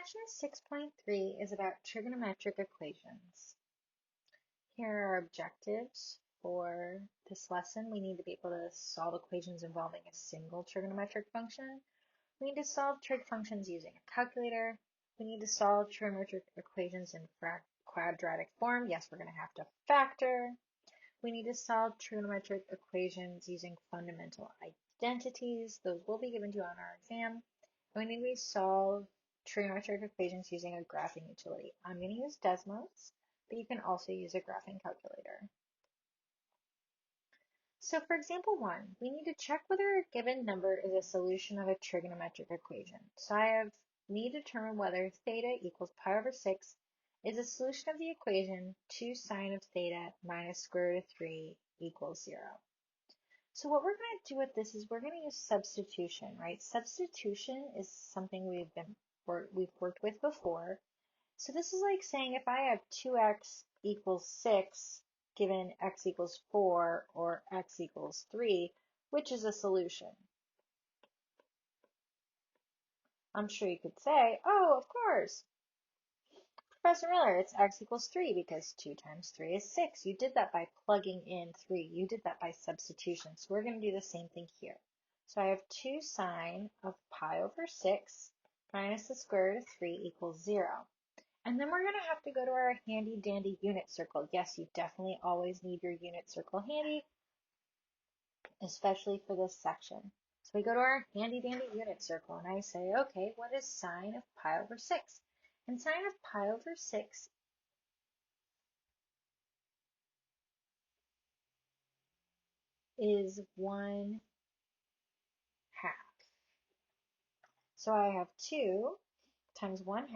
Section 6.3 is about trigonometric equations. Here are our objectives for this lesson. We need to be able to solve equations involving a single trigonometric function. We need to solve trig functions using a calculator. We need to solve trigonometric equations in quadratic form. Yes, we're going to have to factor. We need to solve trigonometric equations using fundamental identities. Those will be given to you on our exam. And we need to solve trigonometric equations using a graphing utility. I'm going to use Desmos, but you can also use a graphing calculator. So for example 1, we need to check whether a given number is a solution of a trigonometric equation. So I need to determine whether theta equals pi over 6 is a solution of the equation 2 sine of theta minus square root of 3 equals 0. So what we're going to do with this is we're going to use substitution, right? Substitution is something we've worked with before. So this is like saying if I have 2x equals 6 given x equals 4 or x equals 3, which is a solution? I'm sure you could say, oh, of course, Professor Miller, it's x equals 3 because 2 times 3 is 6. You did that by plugging in 3. You did that by substitution. So we're going to do the same thing here. So I have 2 sine of pi over 6 minus the square root of 3 equals 0. And then we're going to have to go to our handy dandy unit circle. Yes, you definitely always need your unit circle handy, especially for this section. So we go to our handy dandy unit circle and I say, okay, what is sine of pi over 6? And sine of pi over 6 is 1/2. So I have 2 times 1/2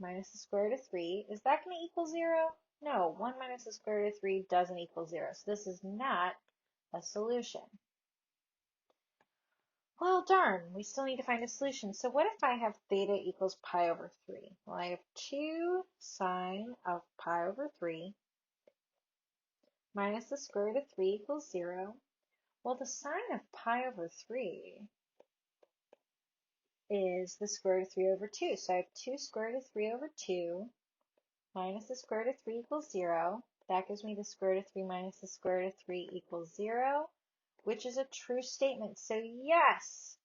minus the square root of 3. Is that going to equal 0? No, 1 minus the square root of 3 doesn't equal 0. So this is not a solution. Well, darn, we still need to find a solution. So what if I have theta equals pi over 3? Well, I have 2 sine of pi over 3 minus the square root of 3 equals 0. Well, the sine of pi over 3 is the square root of 3 over 2. So I have 2 square root of 3 over 2 minus the square root of 3 equals 0. That gives me the square root of 3 minus the square root of 3 equals 0, which is a true statement. So yes,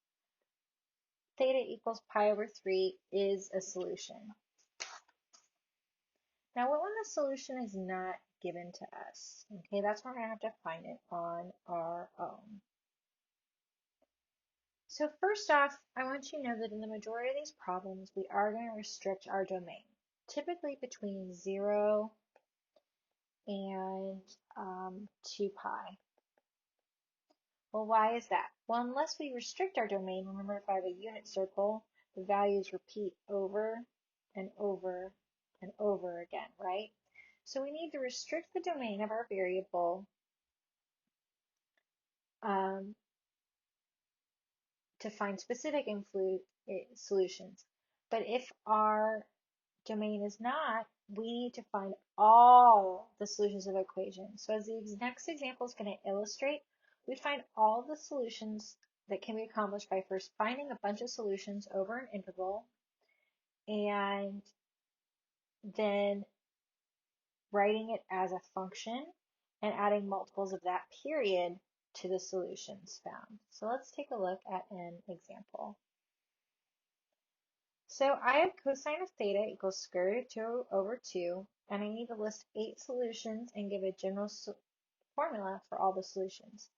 theta equals pi over 3 is a solution. Now, what when the solution is not given to us? Okay, that's where we're going to have to find it on our own. So first off, I want you to know that in the majority of these problems, we are going to restrict our domain, typically between 0 and 2 pi. Well, why is that? Well, unless we restrict our domain, remember if I have a unit circle, the values repeat over and over and over again, right? So we need to restrict the domain of our variable to find specific solutions. But if our domain is not, we need to find all the solutions of the equation. So as the next example is going to illustrate, we find all the solutions that can be accomplished by first finding a bunch of solutions over an interval and then writing it as a function and adding multiples of that period to the solutions found. So let's take a look at an example. So I have cosine of theta equals square root of 2 over 2, and I need to list 8 solutions and give a general formula for all the solutions.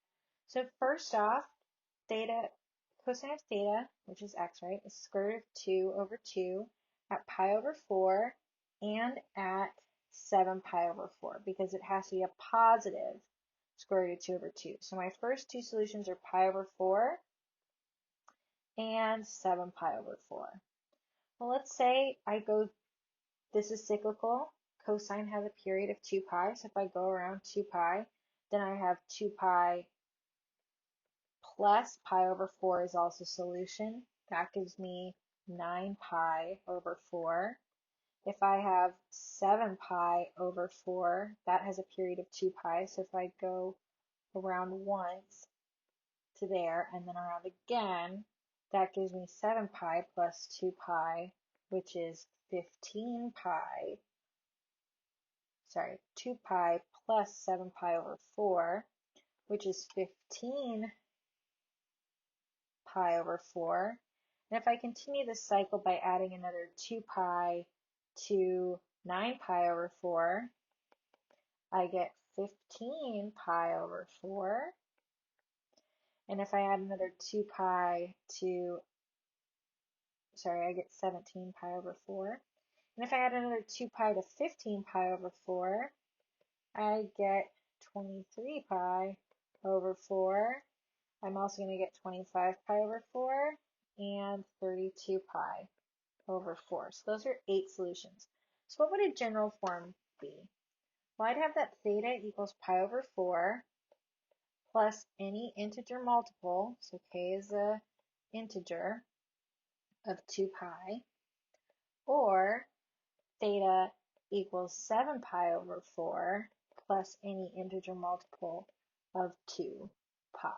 So first off, cosine of theta, which is x, right, is square root of 2 over 2 at pi over 4 and at 7 pi over 4, because it has to be a positive square root of 2 over 2. So my first two solutions are pi over 4 and 7 pi over 4. Well, let's say this is cyclical. Cosine has a period of 2 pi. So if I go around 2 pi, then I have 2 pi plus pi over 4 is also solution. That gives me 9 pi over 4. If I have 7 pi over 4, that has a period of 2 pi. So if I go around once to there and then around again, that gives me 7 pi plus 2 pi which is 2 pi plus 7 pi over 4, which is 15 pi over 4. And if I continue this cycle by adding another 2 pi to 9 pi over 4, I get 15 pi over 4. And if I add another 2 pi to, I get 17 pi over 4. And if I add another 2 pi to 15 pi over 4, I get 23 pi over 4. I'm also going to get 25 pi over 4 and 32 pi over 4. So those are 8 solutions. So what would a general form be? Well, I'd have that theta equals pi over 4 plus any integer multiple, so k is a integer, of 2 pi, or theta equals 7 pi over 4 plus any integer multiple of 2 pi.